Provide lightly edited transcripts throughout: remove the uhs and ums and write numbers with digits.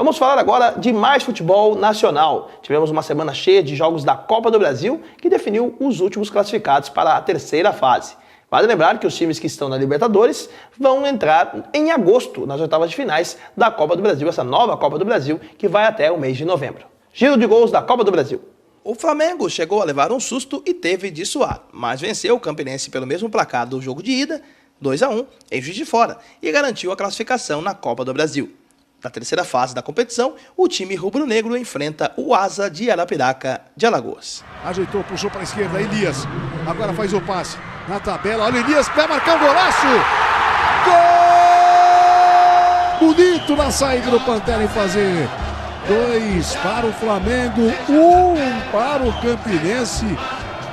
Vamos falar agora de mais futebol nacional. Tivemos uma semana cheia de jogos da Copa do Brasil que definiu os últimos classificados para a terceira fase. Vale lembrar que os times que estão na Libertadores vão entrar em agosto nas oitavas de finais da Copa do Brasil, essa nova Copa do Brasil que vai até o mês de novembro. Giro de gols da Copa do Brasil. O Flamengo chegou a levar um susto e teve de suar, mas venceu o Campinense pelo mesmo placar do jogo de ida, 2-1, em Juiz de Fora, e garantiu a classificação na Copa do Brasil. Na terceira fase da competição, o time rubro-negro enfrenta o Asa de Arapiraca de Alagoas. Ajeitou, puxou para a esquerda, Elias. Agora faz o passe na tabela. Olha o Elias, vai marcar um golaço. Gol! Bonito na saída do Pantera em fazer. 2 para o Flamengo, 1 para o Campinense.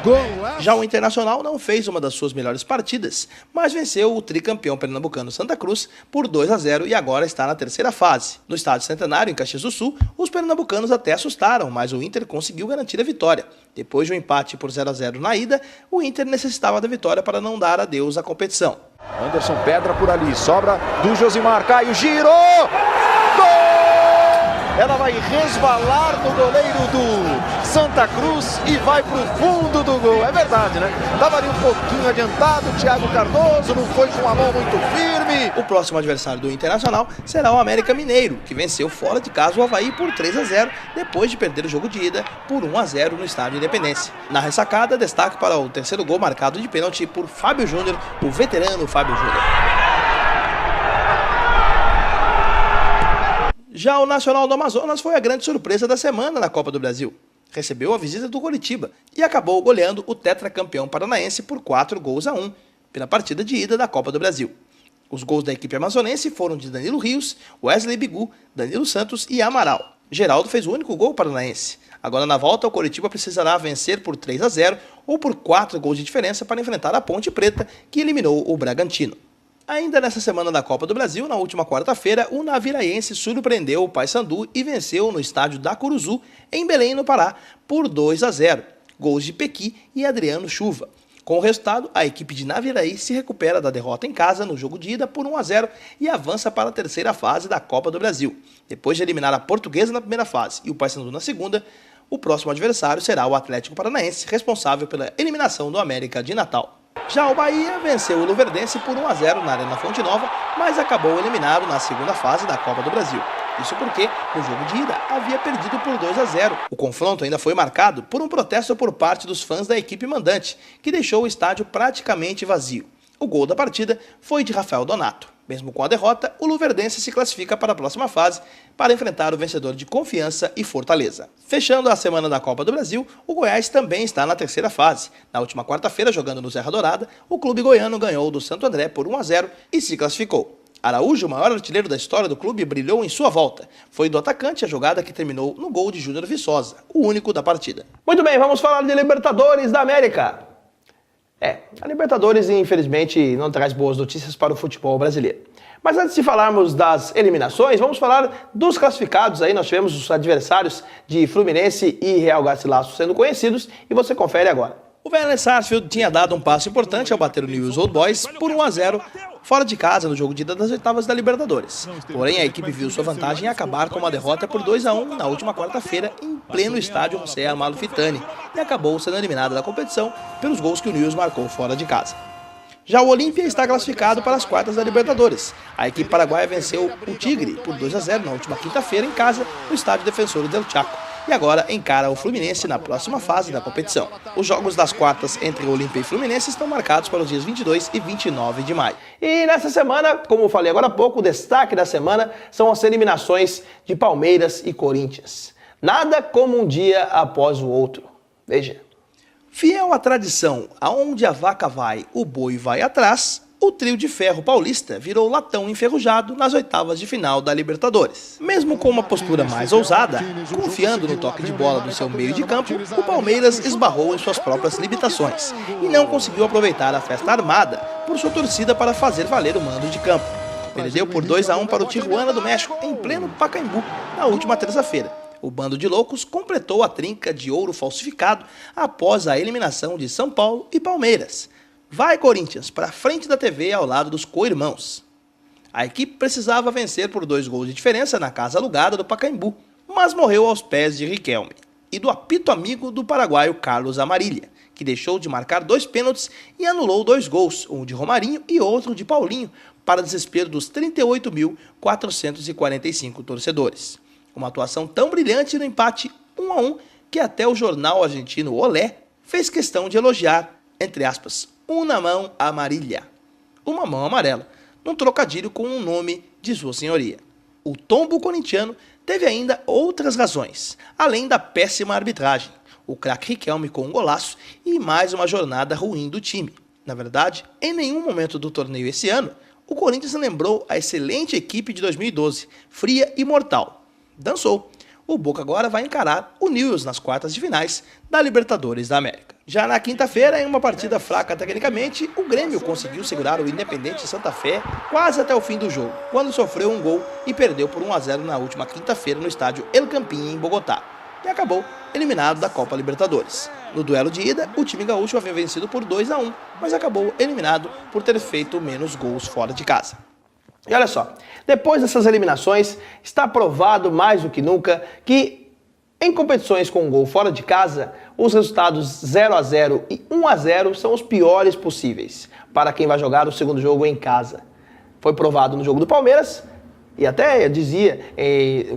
Golaço. Já o Internacional não fez uma das suas melhores partidas, mas venceu o tricampeão pernambucano Santa Cruz por 2-0 e agora está na terceira fase. No Estádio Centenário, em Caxias do Sul, os pernambucanos até assustaram, mas o Inter conseguiu garantir a vitória. Depois de um empate por 0-0 na ida, o Inter necessitava da vitória para não dar adeus à competição. Anderson Pedra por ali, sobra do Josimar, Caio, girou! Ela vai resvalar no goleiro do Santa Cruz e vai para o fundo do gol. É verdade, né? Estava ali um pouquinho adiantado, o Thiago Cardoso não foi com a mão muito firme. O próximo adversário do Internacional será o América Mineiro, que venceu fora de casa o Avaí por 3-0, depois de perder o jogo de ida por 1-0 no Estádio Independência. Na ressacada, destaque para o terceiro gol marcado de pênalti por Fábio Júnior, o veterano Fábio Júnior. Já o Nacional do Amazonas foi a grande surpresa da semana na Copa do Brasil. Recebeu a visita do Coritiba e acabou goleando o tetracampeão paranaense por 4-1 pela partida de ida da Copa do Brasil. Os gols da equipe amazonense foram de Danilo Rios, Wesley Bigu, Danilo Santos e Amaral. Geraldo fez o único gol paranaense. Agora na volta o Coritiba precisará vencer por 3-0 ou por 4 gols de diferença para enfrentar a Ponte Preta, que eliminou o Bragantino. Ainda nessa semana da Copa do Brasil, na última quarta-feira, o Naviraense surpreendeu o Paysandu e venceu no estádio da Curuzu, em Belém, no Pará, por 2-0. Gols de Pequi e Adriano Chuva. Com o resultado, a equipe de Naviraí se recupera da derrota em casa no jogo de ida por 1-0 e avança para a terceira fase da Copa do Brasil. Depois de eliminar a Portuguesa na primeira fase e o Paysandu na segunda, o próximo adversário será o Atlético Paranaense, responsável pela eliminação do América de Natal. Já o Bahia venceu o Luverdense por 1-0 na Arena Fonte Nova, mas acabou eliminado na segunda fase da Copa do Brasil. Isso porque, no jogo de ida, havia perdido por 2-0. O confronto ainda foi marcado por um protesto por parte dos fãs da equipe mandante, que deixou o estádio praticamente vazio. O gol da partida foi de Rafael Donato. Mesmo com a derrota, o Luverdense se classifica para a próxima fase para enfrentar o vencedor de Confiança e Fortaleza. Fechando a semana da Copa do Brasil, o Goiás também está na terceira fase. Na última quarta-feira, jogando no Serra Dourada, o clube goiano ganhou do Santo André por 1-0 e se classificou. Araújo, o maior artilheiro da história do clube, brilhou em sua volta. Foi do atacante a jogada que terminou no gol de Júnior Viçosa, o único da partida. Muito bem, vamos falar de Libertadores da América. A Libertadores, infelizmente, não traz boas notícias para o futebol brasileiro. Mas antes de falarmos das eliminações, vamos falar dos classificados. Aí nós tivemos os adversários de Fluminense e Real Garcilaso sendo conhecidos e você confere agora. O Vélez Sarsfield tinha dado um passo importante ao bater o Newell's Old Boys por 1-0 fora de casa no jogo de ida das oitavas da Libertadores. Porém, a equipe viu sua vantagem acabar com uma derrota por 2-1 na última quarta-feira em pleno estádio José Amalfitani e acabou sendo eliminada da competição pelos gols que o Newell's marcou fora de casa. Já o Olímpia está classificado para as quartas da Libertadores. A equipe paraguaia venceu o Tigre por 2-0 na última quinta-feira em casa no estádio Defensor del Chaco. E agora encara o Fluminense na próxima fase da competição. Os jogos das quartas entre Olímpia e Fluminense estão marcados para os dias 22 e 29 de maio. E nessa semana, como eu falei agora há pouco, o destaque da semana são as eliminações de Palmeiras e Corinthians. Nada como um dia após o outro. Veja. Fiel à tradição, aonde a vaca vai, o boi vai atrás, o trio de ferro paulista virou latão enferrujado nas oitavas de final da Libertadores. Mesmo com uma postura mais ousada, confiando no toque de bola do seu meio de campo, o Palmeiras esbarrou em suas próprias limitações e não conseguiu aproveitar a festa armada por sua torcida para fazer valer o mando de campo. Perdeu por 2-1 para o Tijuana do México em pleno Pacaembu na última terça-feira. O bando de loucos completou a trinca de ouro falsificado após a eliminação de São Paulo e Palmeiras. Vai, Corinthians, para frente da TV ao lado dos co-irmãos. A equipe precisava vencer por 2 gols de diferença na casa alugada do Pacaembu, mas morreu aos pés de Riquelme e do apito amigo do paraguaio Carlos Amarília, que deixou de marcar 2 pênaltis e anulou 2 gols, um de Romarinho e outro de Paulinho, para desespero dos 38.445 torcedores. Uma atuação tão brilhante no empate 1-1 que até o jornal argentino Olé fez questão de elogiar, entre aspas, uma mão amarilha, uma mão amarela, num trocadilho com o nome de sua senhoria. O tombo corintiano teve ainda outras razões, além da péssima arbitragem, o craque Riquelme com um golaço e mais uma jornada ruim do time. Na verdade, em nenhum momento do torneio esse ano, o Corinthians lembrou a excelente equipe de 2012, fria e mortal. Dançou. O Boca agora vai encarar o Newell's nas quartas de finais da Libertadores da América. Já na quinta-feira, em uma partida fraca tecnicamente, o Grêmio conseguiu segurar o Independente Santa Fé quase até o fim do jogo, quando sofreu um gol e perdeu por 1-0 na última quinta-feira no estádio El Campín, em Bogotá, e acabou eliminado da Copa Libertadores. No duelo de ida, o time gaúcho havia vencido por 2-1, mas acabou eliminado por ter feito menos gols fora de casa. E olha só, depois dessas eliminações, está provado mais do que nunca que em competições com gol fora de casa, os resultados 0-0 e 1-0 são os piores possíveis para quem vai jogar o segundo jogo em casa. Foi provado no jogo do Palmeiras, e até dizia,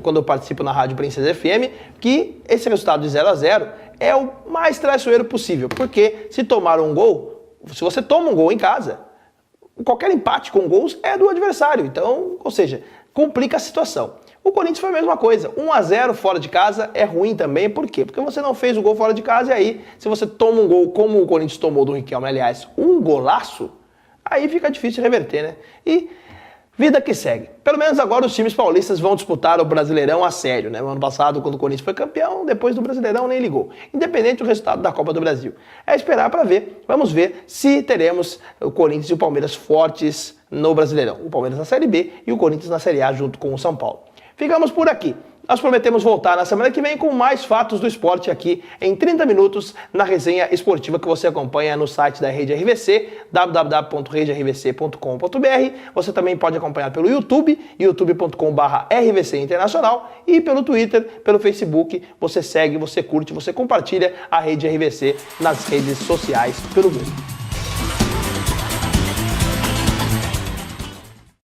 quando eu participo na Rádio Princesa FM, que esse resultado de 0-0 é o mais traiçoeiro possível, porque se tomar um gol, se você toma um gol em casa, qualquer empate com gols é do adversário, então, ou seja, complica a situação. O Corinthians foi a mesma coisa, 1-0 fora de casa é ruim também, por quê? Porque você não fez o gol fora de casa e aí, se você toma um gol como o Corinthians tomou do Riquelme, aliás, um golaço, aí fica difícil de reverter, né? E vida que segue. Pelo menos agora os times paulistas vão disputar o Brasileirão a sério, né? No ano passado, quando o Corinthians foi campeão, depois do Brasileirão nem ligou. Independente do resultado da Copa do Brasil. É esperar para ver. Vamos ver se teremos o Corinthians e o Palmeiras fortes no Brasileirão. O Palmeiras na Série B e o Corinthians na Série A junto com o São Paulo. Ficamos por aqui. Nós prometemos voltar na semana que vem com mais fatos do esporte aqui em 30 minutos na resenha esportiva que você acompanha no site da Rede RVC, www.redervc.com.br. Você também pode acompanhar pelo YouTube, youtube.com/RVC Internacional, e pelo Twitter, pelo Facebook. Você segue, você curte, você compartilha a Rede RVC nas redes sociais pelo mundo.